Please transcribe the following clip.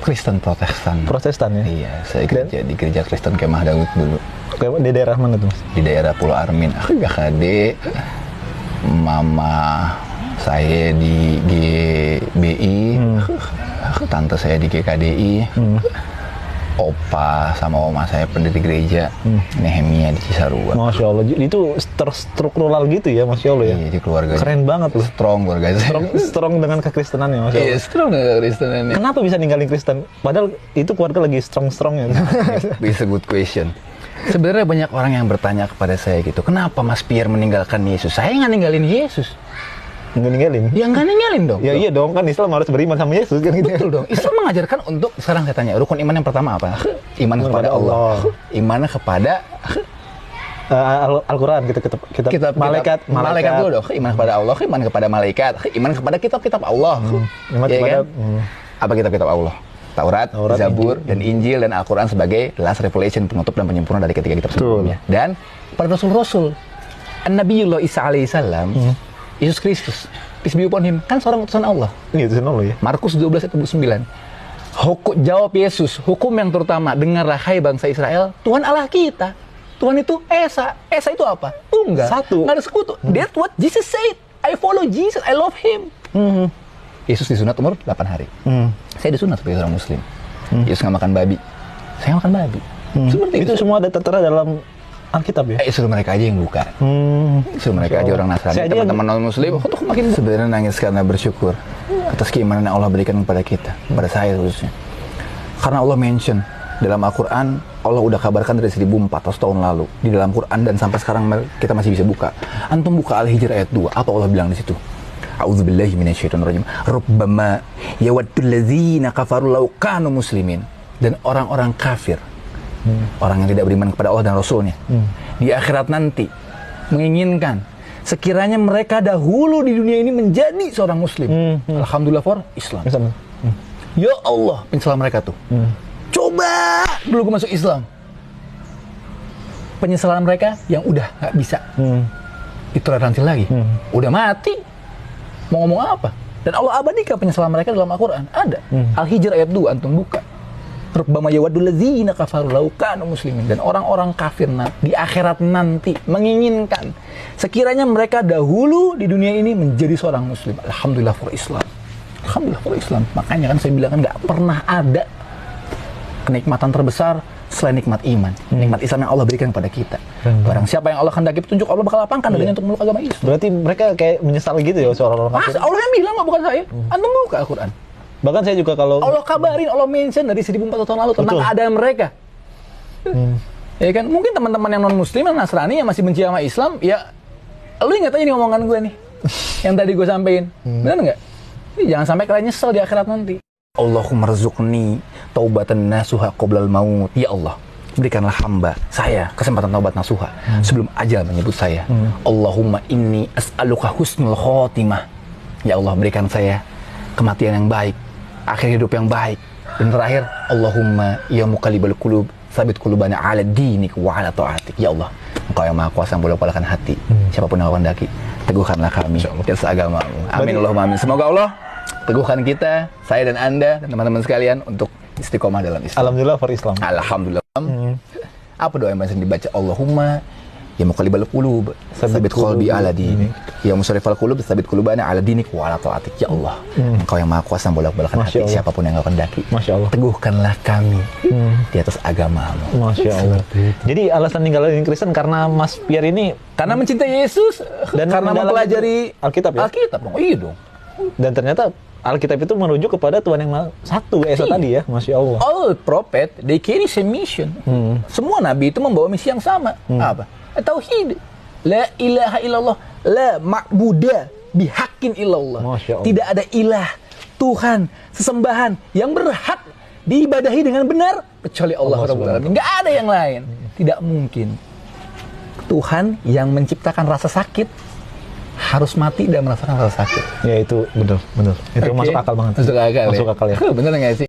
Kristen Protestan. Protestan ya? Iya, saya gereja di gereja Kristen Kemah Daud dulu. Di daerah mana tuh Mas? Di daerah Pulau Armin. GKD. Mama saya di GBI. Tante saya di GKDI. Opa sama oma saya pendiri gereja Nehemia di Cisarua. Masya Allah, itu terstruktural gitu ya, Masya Allah ya. Iya, di keluarga. Keren banget loh. Strong keluarga saya. Strong dengan kekristenannya, Masya Allah. Iya, strong dengan kekristenannya. Kenapa bisa ninggalin Kristen? Padahal itu keluarga lagi strong-strongnya. It's a good question. Sebenarnya banyak orang yang bertanya kepada saya gitu, kenapa Mas Pierre meninggalkan Yesus? Saya nggak ninggalin Yesus. Nggak ninggalin? Ya nggak ninggalin dong. Ya iya dong, kan Islam harus beriman sama Yesus kan gitu. Betul dong. Islam mengajarkan untuk, sekarang saya tanya, rukun iman yang pertama apa? Iman kepada Allah. Iman kepada Al-Quran, kitab malaikat dulu dong. Iman kepada Allah, iman kepada malaikat, iman kepada kitab-kitab Allah. Iman ya kepada kan? Apa kitab-kitab Allah? Taurat, Zabur, dan Injil, dan Al-Quran sebagai last revelation, penutup dan penyempurna dari ketiga kitab sebelumnya. Dan para rasul-rasul, Nabiullah Isa alaihissalam, Yesus Kristus, peace be upon him, kan seorang utusan Allah. Ini utusan Allah ya. Markus 12 ayat 29. Jawab Yesus, hukum yang terutama, dengarlah hai bangsa Israel, Tuhan Allah kita. Tuhan itu Esa. Esa itu apa? Tunggal. Satu. Nggak ada sekutu. That's what Jesus said. I follow Jesus. I love him. Yesus disunat umur 8 hari. Saya disunat sebagai seorang muslim. Yesus nggak makan babi. Saya makan babi. Seperti itu semua ada tertera dalam Alkitab ya? Suruh mereka aja yang buka. Suruh mereka aja orang Nasrani. Teman-teman non-muslim, untuk makin sebenarnya nangis karena bersyukur atas keimanan yang Allah berikan kepada kita, kepada saya khususnya. Karena Allah mention dalam Al-Quran, Allah udah kabarkan dari 1400 tahun lalu di dalam Quran, dan sampai sekarang kita masih bisa buka. Antum buka Al-Hijr ayat 2, apa Allah bilang di situ? A'udzubillahi minasyaitonirrajim. Rubbama yawaddul ladzina kafaru law kanu muslimin. Dan orang-orang kafir, orang yang tidak beriman kepada Allah dan Rasulnya, di akhirat nanti menginginkan sekiranya mereka dahulu di dunia ini menjadi seorang muslim. Alhamdulillah for Islam. Ya Allah, penyesalan mereka tuh. Coba dulu gue masuk Islam. Penyesalan mereka yang udah gak bisa ditoleransi lagi. Udah mati. Mau ngomong apa? Dan Allah abadikan penyesalan mereka dalam Al-Quran. Ada. Al-Hijr ayat 2, antum buka. Rubbama yawaddul ladzina kafaru law kanu muslimin. Dan orang-orang kafir di akhirat nanti menginginkan sekiranya mereka dahulu di dunia ini menjadi seorang muslim. Alhamdulillah for Islam. Alhamdulillah for Islam. Makanya kan saya bilang kan gak pernah ada kenikmatan terbesar selain nikmat iman, nikmat Islam yang Allah berikan kepada kita. Barang siapa yang Allah kehendaki petunjuk, Allah bakal lapangkan darinya untuk meluk agama Islam. Berarti mereka kayak menyesal gitu ya seorang orang kafir. Allah yang bilang, bukan saya. Antum buka Al-Quran. Bahkan saya juga kalau Allah kabarin, Allah mention dari 1400 tahun lalu tentang keadaan mereka. Ya kan, mungkin teman-teman yang non muslim, yang Nasrani, yang masih benci sama Islam, ya lu ingat aja nih omongan gue nih yang tadi gue sampein. Benar nggak? Ini jangan sampai kalian nyesel di akhirat nanti. Allahumma rzuqni taubatan nasuha qoblal maut. Ya Allah, berikanlah hamba saya kesempatan taubat nasuha sebelum ajal menyebut saya. Allahumma inni as'aluka husnul khotimah. Ya Allah, berikan saya kematian yang baik, akhir hidup yang baik. Dan terakhir, Allahumma ya muqallibal qulub, tsabit qulubana ala dinik wa ala ta'atik. Ya Allah, Engkau yang Maha Kuasa yang bolak-balikan hati siapapun yang kehendaki, teguhkanlah kami di atas agamamu. Amin Allahumma amin. Semoga Allah teguhkan kita, saya dan Anda dan teman-teman sekalian untuk istiqomah dalam Islam. Alhamdulillah for Islam. Alhamdulillah. Apa doa yang bisa dibaca? Allahumma ya muqallibal qulub, tsabit qalbi ala dinik. Ya musarrifal qulub, tsabit qulubana ala dinik wa ala ta'atik. Ya Allah, Engkau yang Maha Kuasa yang bolak-balikan hati siapapun yang Engkau kehendaki. Masya Allah. Teguhkanlah kami di atas agamamu. Masya Allah. Jadi alasan ninggalin Kristen karena Mas Pierre ini karena mencintai Yesus dan karena mempelajari Alkitab ya? Alkitab dong. Iya dong. Dan ternyata Alkitab itu merujuk kepada Tuhan yang satu, Esa tadi ya, Masya Allah. All prophet, they carry same mission. Semua nabi itu membawa misi yang sama. Apa? Tauhid. La ilaha illallah, la ma'buda bihaqqin illallah. Tidak ada ilah, Tuhan, sesembahan yang berhak diibadahi dengan benar kecuali Allah Rabbul Alamin. Enggak ada yang lain. Tidak mungkin. Tuhan yang menciptakan rasa sakit harus mati dan merasakan rasa sakit. Ya itu benar. Itu masuk akal banget. Masuk akal. Masuk akal ya. Bener nggak sih?